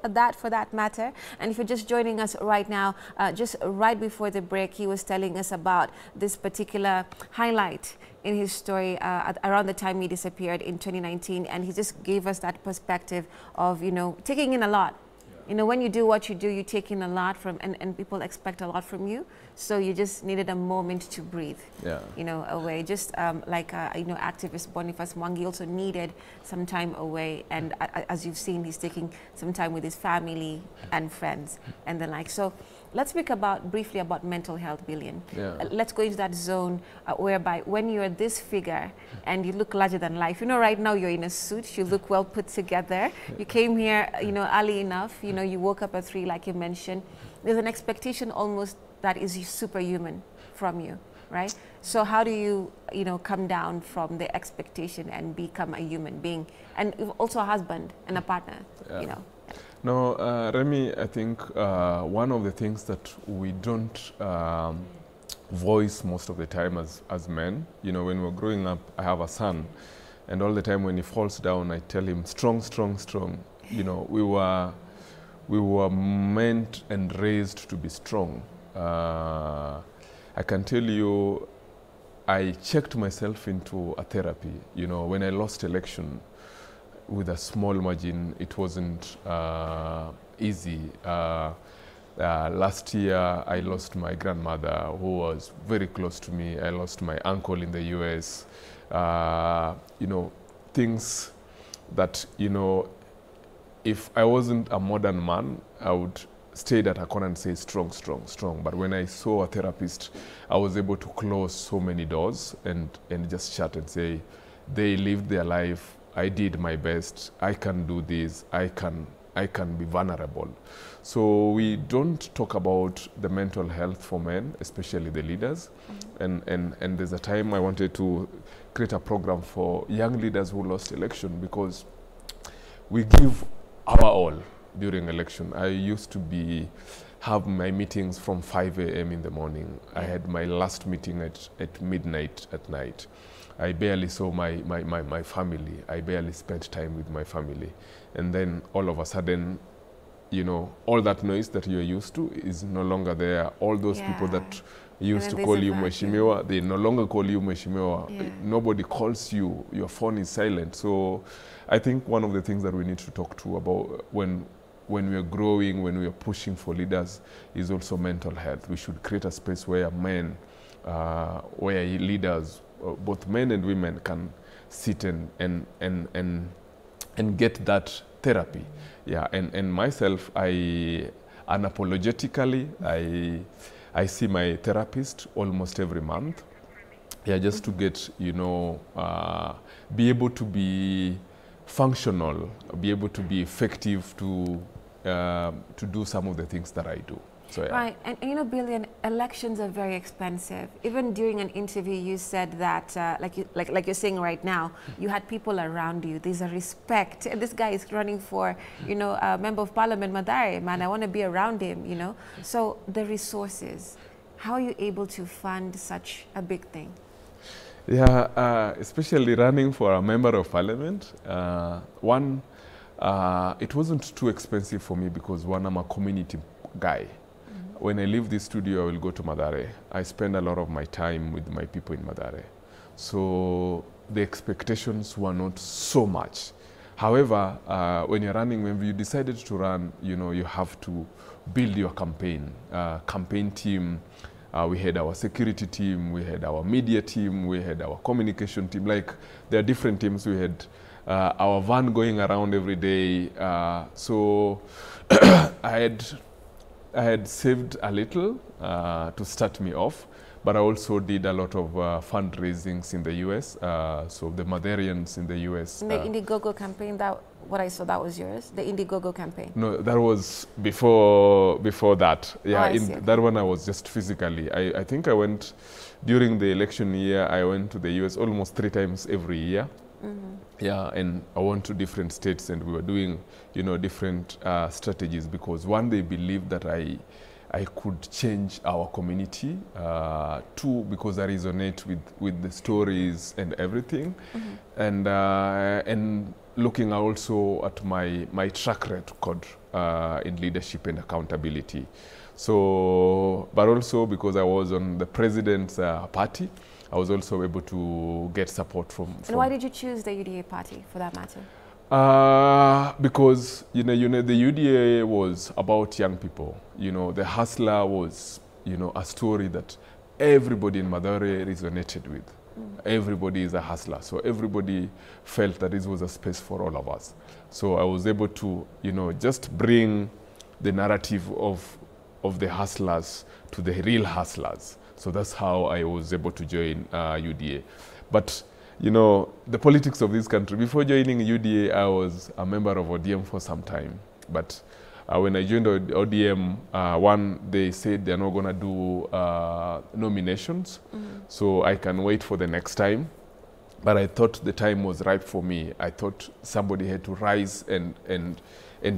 that for that matter. And if you're just joining us right now, just right before the break, he was telling us about this particular highlight in his story around the time he disappeared in 2019, and he just gave us that perspective of, you know, taking in a lot. You know, when you do what you do, you take in a lot from, and people expect a lot from you. So you just needed a moment to breathe, you know, away. Just like, you know, activist Boniface Mwangi also needed some time away. And as you've seen, he's taking some time with his family and friends and the like. So let's speak briefly about mental health, Billion. Let's go into that zone whereby when you're this figure and you look larger than life, you know, right now you're in a suit, you look well put together. You came here, you know, early enough, you know, you woke up at 3 like you mentioned. There's an expectation almost that is superhuman from you, right? So how do you, you know, come down from the expectation and become a human being, and also a husband and a partner, you know? No, Remy, I think one of the things that we don't voice most of the time as men, you know, when we're growing up, I have a son, and all the time when he falls down, I tell him, strong, strong, strong. You know, we were meant and raised to be strong. I can tell you, I checked myself into a therapy. You know, when I lost election with a small margin, it wasn't easy. Last year, I lost my grandmother, who was very close to me. I lost my uncle in the US. You know, things that, you know, if I wasn't a modern man, I would stayed at a corner and say strong, strong, strong. But when I saw a therapist, I was able to close so many doors and just shut and say, they lived their life. I did my best. I can do this. I can be vulnerable. So we don't talk about the mental health for men, especially the leaders. And there's a time I wanted to create a program for young leaders who lost election, because we give our all during election. I used to have my meetings from 5 a.m. in the morning. I had my last meeting at midnight at night. I barely saw my family. I barely spent time with my family. And then all of a sudden, you know, all that noise that you're used to is no longer there. All those people that used to call you Mheshimiwa, they no longer call you Mheshimiwa. Nobody calls you. Your phone is silent. So I think one of the things that we need to talk to about when we are growing, when we are pushing for leaders, is also mental health. We should create a space where men, where leaders, both men and women, can sit and get that therapy. Yeah, and myself, unapologetically, I see my therapist almost every month. Yeah, just to get, you know, be able to be functional, be able to be effective to do some of the things that I do. So, yeah. Right, and you know, Billion, elections are very expensive. Even during an interview, you said that, like you're saying right now, you had people around you. There's a respect. And this guy is running for, you know, a member of Parliament, Madare, man. I want to be around him, you know. So the resources, how are you able to fund such a big thing? Yeah, especially running for a member of Parliament. It wasn't too expensive for me because, one, I'm a community guy. When I leave this studio, I will go to Madare. I spend a lot of my time with my people in Madare. So the expectations were not so much. However, when you're running, when you decided to run, you know, you have to build your campaign team. We had our security team, we had our media team, we had our communication team. Like, there are different teams. We had our van going around every day. So I had saved a little to start me off, but I also did a lot of fundraisings in the US. So the Madarians in the US. The Indiegogo campaign, what I saw, that was yours? The Indiegogo campaign? No, that was before that. Yeah, okay. That one I was just physically. I think I went, during the election year, I went to the US almost 3 times every year. Yeah, and I went to different states, and we were doing, you know, different strategies, because one, they believed that I could change our community. Two, because I resonate with the stories and everything. And looking also at my track record in leadership and accountability. So, but also because I was on the president's party, I was also able to get support from. And why did you choose the UDA party, for that matter? Because the UDA was about young people. The hustler was a story that everybody in Mathare resonated with. Everybody is a hustler, so everybody felt that this was a space for all of us. So I was able to just bring the narrative of the hustlers to the real hustlers. So that's how I was able to join UDA. But the politics of this country, before joining UDA, I was a member of ODM for some time. But when I joined ODM, they said they're not going to do nominations, so I can wait for the next time. But I thought the time was ripe for me. I thought somebody had to rise and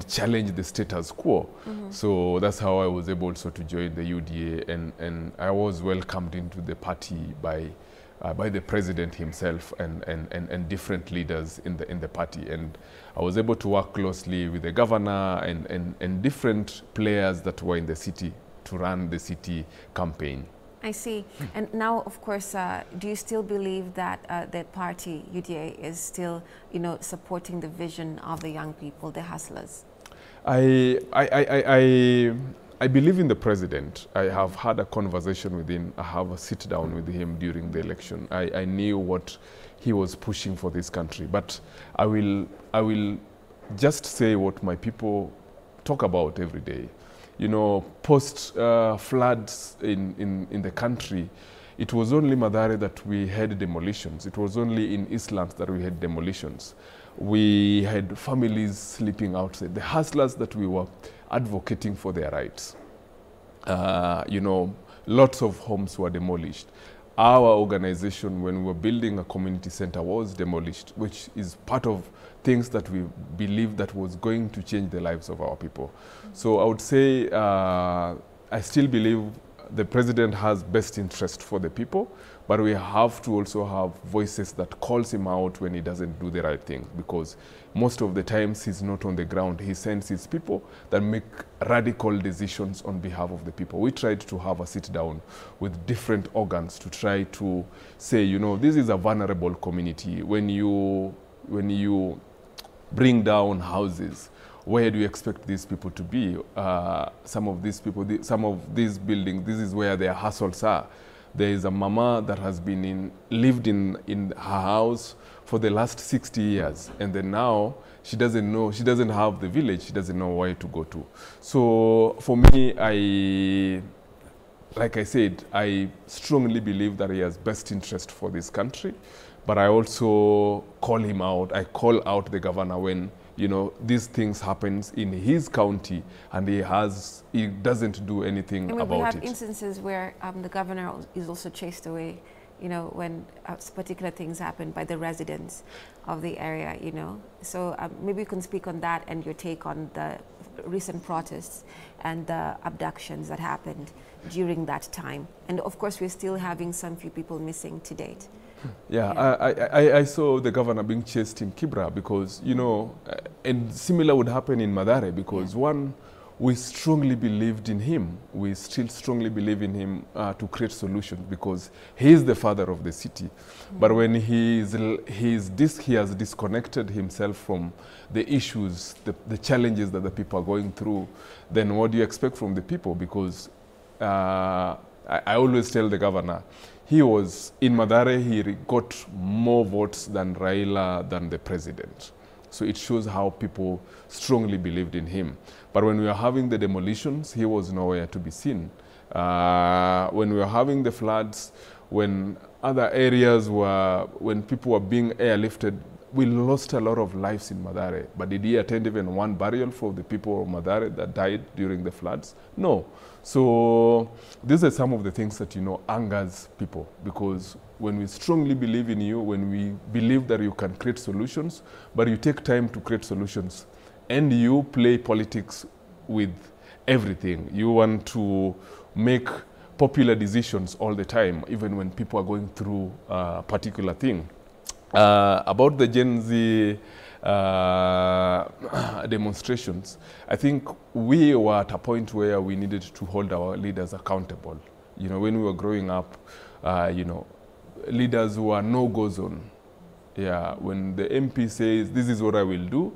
challenge the status quo. So that's how I was able also to join the UDA, and I was welcomed into the party by the president himself and different leaders in the party. And I was able to work closely with the governor and different players that were in the city to run the city campaign. I see. And now, of course, do you still believe that the party, UDA, is still, supporting the vision of the young people, the hustlers? I believe in the president. I have had a conversation with him. I have a sit down with him during the election. I knew what he was pushing for this country. But I will just say what my people talk about every day. Post floods in the country, it was only Mathare that we had demolitions. It was only in Eastlands that we had demolitions. We had families sleeping outside. The hustlers that we were advocating for their rights. Lots of homes were demolished. Our organization, when we were building a community center, was demolished, which is part of things that we believe that was going to change the lives of our people. So I would say I still believe the president has best interest for the people, but we have to also have voices that calls him out when he doesn't do the right thing, because most of the times he's not on the ground. He sends his people that make radical decisions on behalf of the people. We tried to have a sit down with different organs to try to say, this is a vulnerable community. When you bring down houses, where do you expect these people to be? Some of these people, some of these buildings, this is where their hustles are. There is a mama that has been lived in her house for the last 60 years, and then now she doesn't know, she doesn't have the village, she doesn't know where to go to. So for me, like I said, I strongly believe that he has best interest for this country, but I also call him out. I call out the governor when these things happens in his county and he doesn't do anything about it. We have instances where the governor is also chased away, when particular things happen by the residents of the area, So maybe you can speak on that and your take on the recent protests and the abductions that happened during that time. And of course, we're still having some few people missing to date. Yeah, I saw the governor being chased in Kibra because, and similar would happen in Mathare because one, we strongly believed in him. We still strongly believe in him to create solutions because he is the father of the city. But when he has disconnected himself from the issues, the challenges that the people are going through, then what do you expect from the people? Because I always tell the governor, he was, in Mathare, he got more votes than Raila, than the president. So it shows how people strongly believed in him. But when we were having the demolitions, he was nowhere to be seen. When we were having the floods, when other areas were, when people were being airlifted, we lost a lot of lives in Mathare. But did he attend even one burial for the people of Mathare that died during the floods? No. So these are some of the things that, angers people, because when we strongly believe in you, when we believe that you can create solutions, but you take time to create solutions, and you play politics with everything. You want to make popular decisions all the time, even when people are going through a particular thing. About the Gen Z demonstrations, I think we were at a point where we needed to hold our leaders accountable. You know, when we were growing up, you know, leaders who are no-go zone. Yeah, when the MP says, this is what I will do,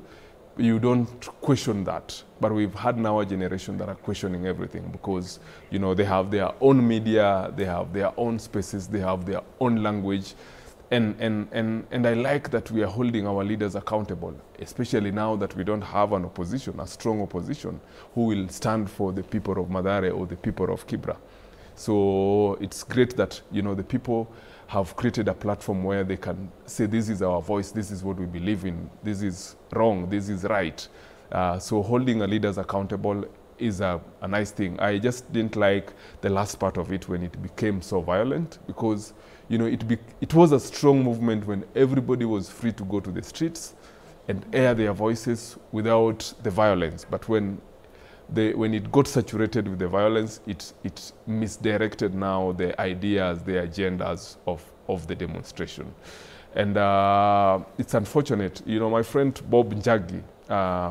you don't question that. But we've had now a generation that are questioning everything because, you know, they have their own media, they have their own spaces, they have their own language. And I like that we are holding our leaders accountable, especially now that we don't have an opposition, a strong opposition, who will stand for the people of Mathare or the people of Kibra. So it's great that, you know, the people have created a platform where they can say, this is our voice, this is what we believe in, this is wrong, this is right. So holding our leaders accountable is a nice thing. I just didn't like the last part of it when it became so violent, because, you know, it was a strong movement when everybody was free to go to the streets and air their voices without the violence. But when it got saturated with the violence, it misdirected now the ideas, the agendas of the demonstration. And it's unfortunate. You know, my friend Bob Njagi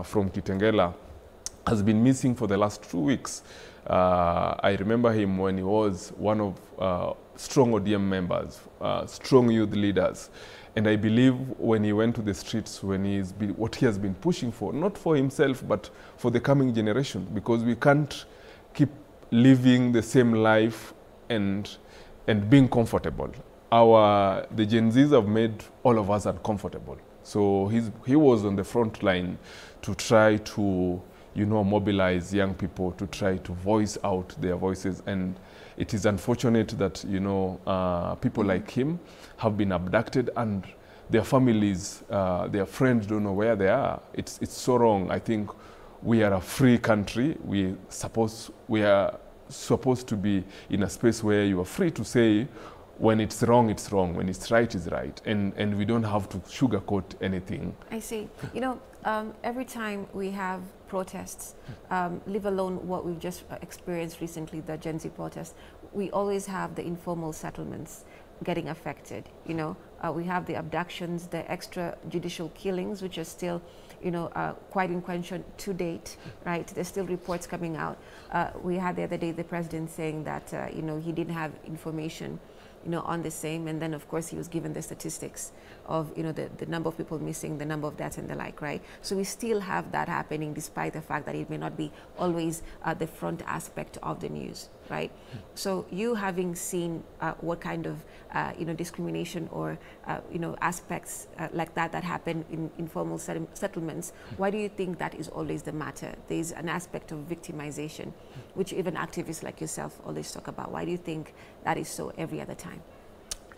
from Kitengela has been missing for the last 2 weeks. I remember him when he was one of strong ODM members, strong youth leaders. And I believe when he went to the streets, what he has been pushing for, not for himself, but for the coming generation, because we can't keep living the same life and being comfortable. The Gen Zs have made all of us uncomfortable. So he was on the front line to try to, you know, mobilize young people to try to voice out their voices. And it is unfortunate that, you know, people like him have been abducted and their families, their friends don't know where they are. It's so wrong. I think we are a free country. We are supposed to be in a space where you are free to say when it's wrong, it's wrong. When it's right, it's right. And we don't have to sugarcoat anything. I see. You know, every time we have protests, leave alone what we've just experienced recently, the Gen Z protest, we always have the informal settlements getting affected. You know, we have the abductions, the extrajudicial killings, which are still, you know, quite in question to date, right? There's still reports coming out. We had the other day the president saying that, you know, he didn't have information, you know, on the same, and then of course he was given the statistics of, you know, the number of people missing, the number of deaths and the like, right? So we still have that happening despite the fact that it may not be always the front aspect of the news, right? So you having seen what kind of, you know, discrimination or, you know, aspects like that happen in informal settlements, why do you think that is always the matter? There's an aspect of victimization, which even activists like yourself always talk about. Why do you think that is so every other time?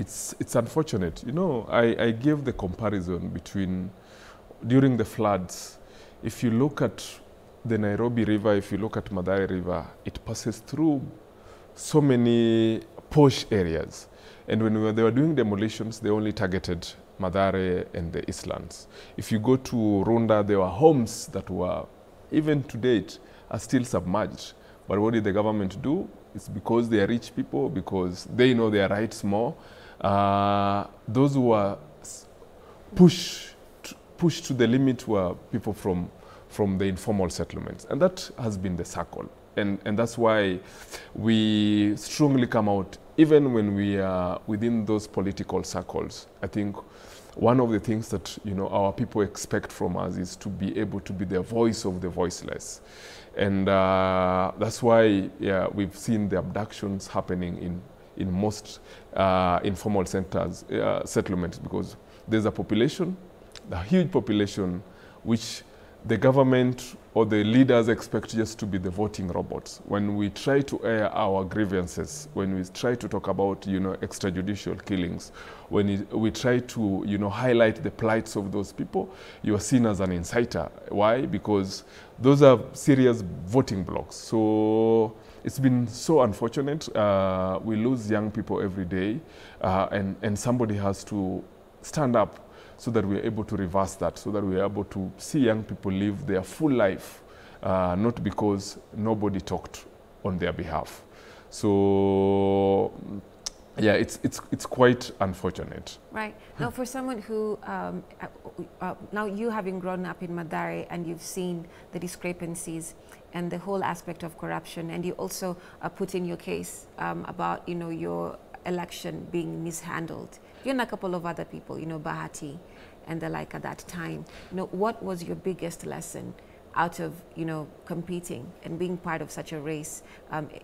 It's unfortunate. You know, I gave the comparison between during the floods. If you look at the Nairobi River, if you look at Mathare River, it passes through so many posh areas. And when they were doing demolitions, they only targeted Mathare and the Eastlands. If you go to Runda, there were homes that were, even to date, are still submerged. But what did the government do? It's because they are rich people, because they know their rights more. Those who were pushed to the limit were people from the informal settlements. And that has been the circle. And that's why we strongly come out, even when we are within those political circles. I think one of the things that, you know, our people expect from us is to be able to be the voice of the voiceless. And that's why, yeah, we've seen the abductions happening in most informal centers, settlements, because there's a population, a huge population, which the government or the leaders expect just to be the voting robots. When we try to air our grievances, when we try to talk about, you know, extrajudicial killings, when we try to, you know, highlight the plights of those people, you are seen as an inciter. Why? Because those are serious voting blocks. So it's been so unfortunate. We lose young people every day, and somebody has to stand up so that we're able to reverse that, so that we're able to see young people live their full life not because nobody talked on their behalf. So yeah, it's quite unfortunate. Right. Now, for someone who, now you having grown up in Mathare and you've seen the discrepancies and the whole aspect of corruption, and you also put in your case about, you know, your election being mishandled. You and a couple of other people, you know, Bahati and the like at that time. You know, what was your biggest lesson out of, you know, competing and being part of such a race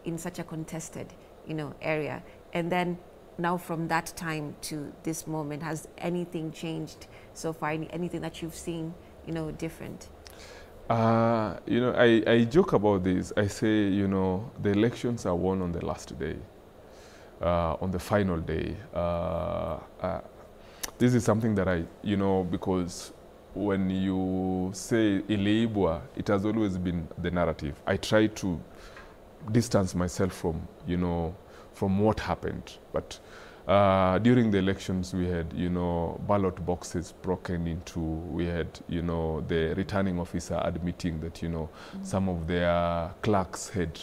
in such a contested, you know, area? And then now from that time to this moment, has anything changed so far? Anything that you've seen, you know, different? You know, I joke about this. I say, you know, the elections are won on the last day, on the final day. This is something that you know, because when you say Ileibwa, it has always been the narrative. I try to distance myself from, you know, from what happened. But during the elections, we had, you know, ballot boxes broken into. We had, you know, the returning officer admitting that, you know, some of their clerks had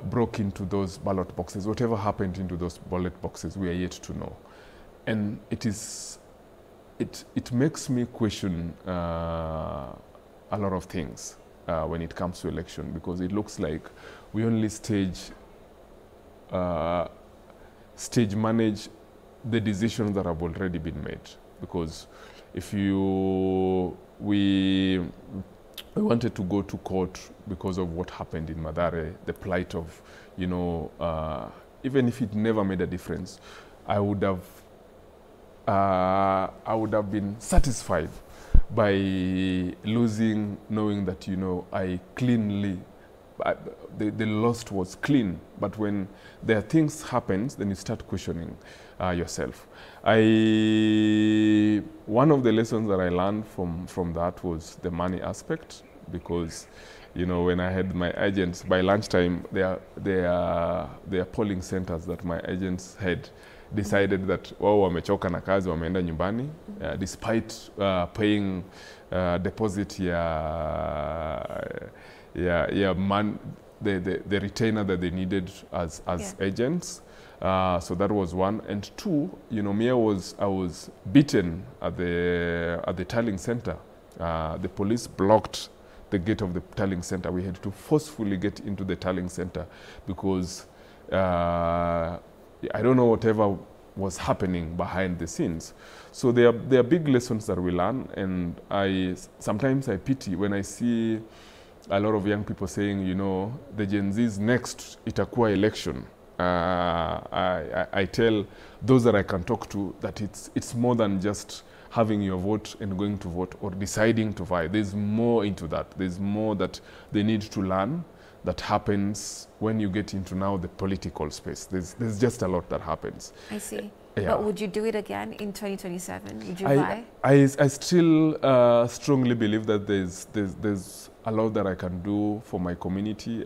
broke into those ballot boxes. Whatever happened into those ballot boxes, we are yet to know. And it makes me question a lot of things when it comes to election, because it looks like we only stage manage the decisions that have already been made. Because if we wanted to go to court because of what happened in Mathare, the plight of, you know, even if it never made a difference, I would have been satisfied by losing, knowing that, you know, I cleanly, the loss was clean. But when there are things happen, then you start questioning yourself. One of the lessons that I learned from that was the money aspect, because, you know, when I had my agents, by lunchtime, there are polling centers that my agents had decided that wao wamechoka na kazi, wameenda nyumbani, despite paying deposit the retainer that they needed as agents. So that was one. And two, you know, I was beaten at the tallying center. The police blocked the gate of the tallying center. We had to forcefully get into the tallying center because I don't know whatever was happening behind the scenes. So there are big lessons that we learn, and sometimes I pity when I see a lot of young people saying, you know, the Gen Z's next itakuwa election. I tell those that I can talk to that it's more than just having your vote and going to vote or deciding to vote. There's more into that. There's more that they need to learn that happens when you get into now the political space. There's just a lot that happens. I see. Yeah. But would you do it again in 2027? Would you I still strongly believe that there's a lot that I can do for my community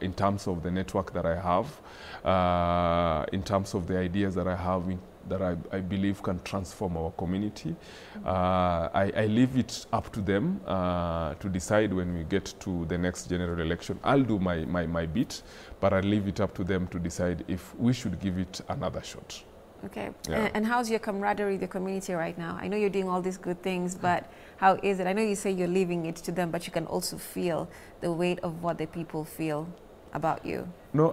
in terms of the network that I have, in terms of the ideas that I have that I believe can transform our community. I leave it up to them to decide when we get to the next general election. I'll do my bit, but I leave it up to them to decide if we should give it another shot. Okay. Yeah. And how's your camaraderie with the community right now? I know you're doing all these good things, but how is it? I know you say you're leaving it to them, but you can also feel the weight of what the people feel about you. No,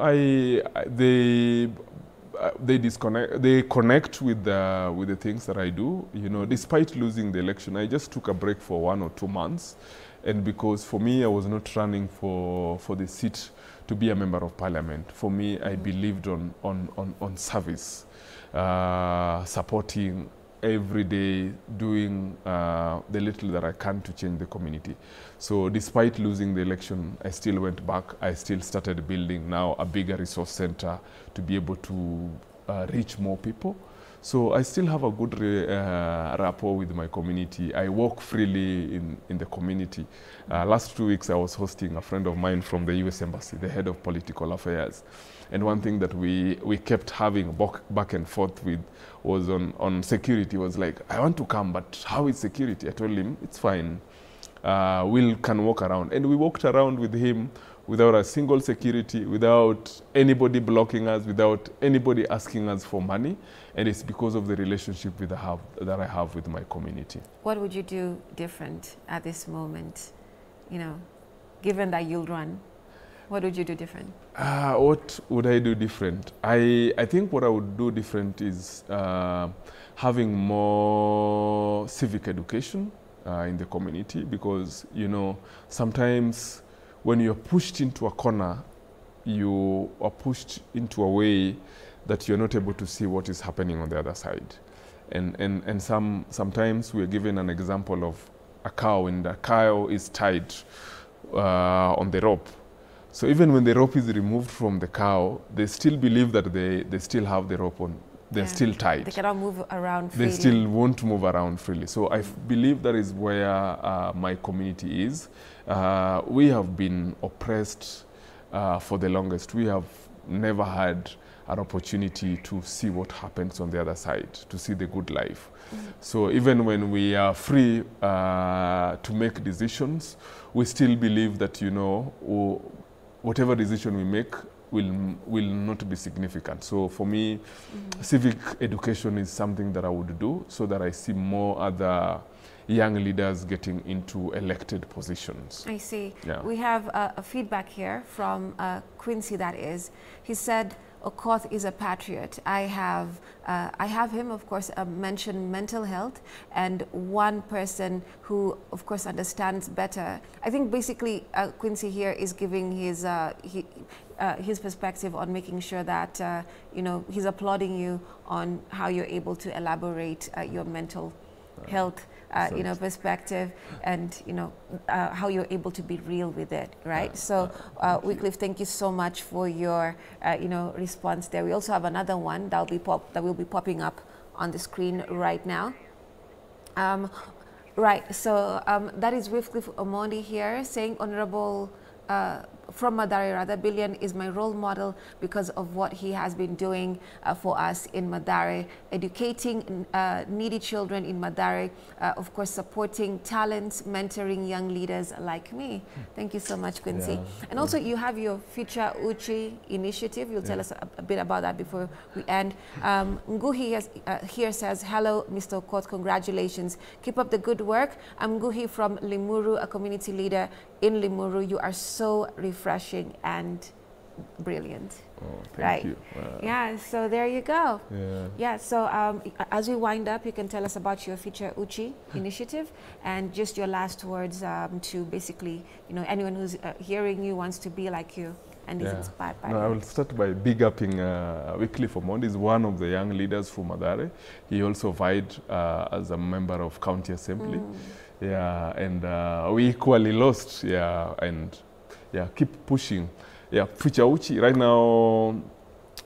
they connect with the things that I do. You know, despite losing the election, I just took a break for 1 or 2 months, and because for me, I was not running for the seat to be a member of parliament. For me, I believed on service, supporting every day, doing the little that I can to change the community. So despite losing the election, I still went back. I still started building now a bigger resource center to be able to reach more people. So I still have a good rapport with my community. I walk freely in the community. Last 2 weeks, I was hosting a friend of mine from the US Embassy, the head of political affairs. And one thing that we kept having back and forth with was on security. Was like, I want to come, but how is security? I told him, it's fine. can walk around. And we walked around with him without a single security, without anybody blocking us, without anybody asking us for money. And it's because of the relationship that I have with my community. What would you do different at this moment, you know, given that you'll run? What would you do different? What would I do different? I think what I would do different is having more civic education in the community, because, you know, sometimes when you're pushed into a corner, you are pushed into a way that you're not able to see what is happening on the other side. And sometimes we're given an example of a cow, and the cow is tied on the rope. So even when the rope is removed from the cow, they still believe that they still have the rope on. They're still tied. They cannot move around freely. They still won't move around freely. So I believe that is where my community is. We have been oppressed for the longest. We have never had an opportunity to see what happens on the other side, to see the good life. So even when we are free to make decisions, we still believe that, you know, whatever decision we make will not be significant. So for me, civic education is something that I would do, so that I see more other young leaders getting into elected positions. I see. Yeah. We have a feedback here from Quincy, that is. He said, Okoth is a patriot. I have him, of course, mention mental health, and one person who, of course, understands better. I think basically Quincy here is giving his perspective on making sure that, you know, he's applauding you on how you're able to elaborate your mental health you know, perspective, and, you know, how you're able to be real with it, right? So Wycliffe, thank you so much for your you know, response there. We also have another one that will be popping up on the screen right now. Right, so that is Wycliffe Omondi here saying, Honorable from Mathare, rather, Billion is my role model because of what he has been doing for us in Mathare, educating needy children in Mathare, of course, supporting talents, mentoring young leaders like me. Thank you so much, Quincy. Yeah. And also, you have your Future Uchi initiative. You'll tell us a bit about that before we end. Nguhi here says, hello, Mr. Okoth, congratulations. Keep up the good work. I'm Nguhi from Limuru, a community leader in Limuru. You are so refreshing and brilliant. Oh, thank you. Yeah, so there you go. Yeah. Yeah, so as we wind up, you can tell us about your Future Uchi initiative and just your last words to basically, you know, anyone who's hearing you wants to be like you and is inspired by you. I will start by big upping Wycliffe Omondi is one of the young leaders from Mathare. He also vied as a member of County Assembly. Yeah, and we equally lost. Yeah, and keep pushing. Yeah, Future Uchi. Right now,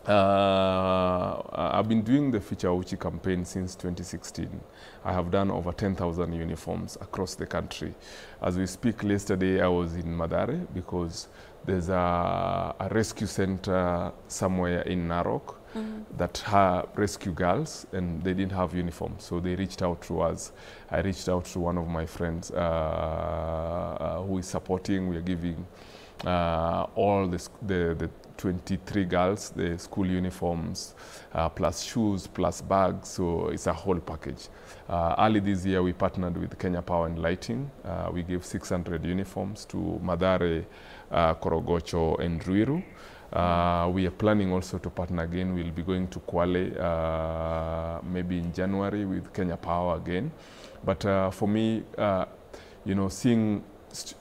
I've been doing the Future Uchi campaign since 2016. I have done over 10,000 uniforms across the country. As we speak, yesterday I was in Mathare because there's a rescue center somewhere in Narok that rescue girls, and they didn't have uniforms, so they reached out to us. I reached out to one of my friends who is supporting. We are giving all the 23 girls the school uniforms, plus shoes, plus bags, so it's a whole package. Early this year, we partnered with Kenya Power and Lighting. We gave 600 uniforms to Mathare, Korogocho, and Ruiru. We are planning also to partner again. We'll be going to Kwale maybe in January with Kenya Power again. But for me, you know, seeing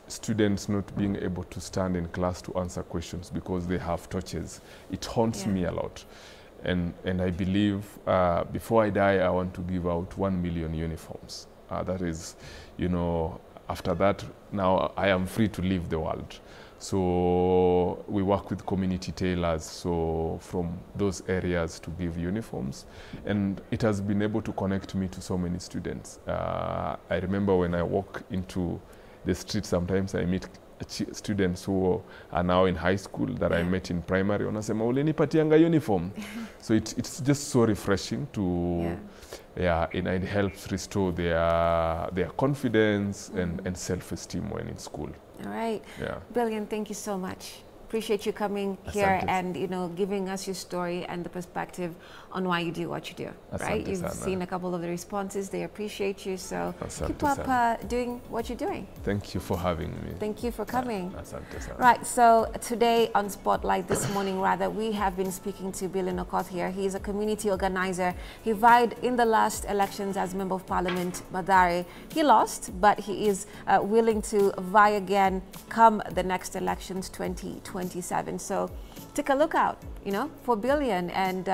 students not being able to stand in class to answer questions because they have torches, it haunts me a lot. And I believe before I die, I want to give out 1 million uniforms. That is, you know, after that, now I am free to leave the world. So we work with community tailors, so from those areas to give uniforms. And it has been able to connect me to so many students. I remember when I walk into the street, sometimes I meet students who are now in high school that I met in primary, wanasema ulinipatianga uniform. So it's just so refreshing to, and it helps restore their confidence and self-esteem when in school. All right. Yeah. Brilliant. Thank you so much. Appreciate you coming here and, you know, giving us your story and the perspective on why you do what you do, right? You've seen a couple of the responses. They appreciate you. So keep up doing what you're doing. Thank you for having me. Thank you for coming. Right. So today on Spotlight, this morning rather, we have been speaking to Billy Okoth here. He is a community organizer. He vied in the last elections as Member of Parliament, Mathare. He lost, but he is willing to vie again come the next elections, 2027. So take a look out, you know, for Billion. And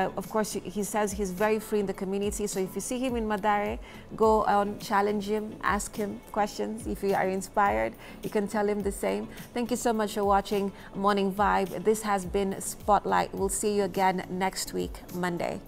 of course, he says he's very free in the community. So if you see him in Mathare, go on, challenge him, ask him questions. If you are inspired, you can tell him the same. Thank you so much for watching Morning Vibe. This has been Spotlight. We'll see you again next week, Monday.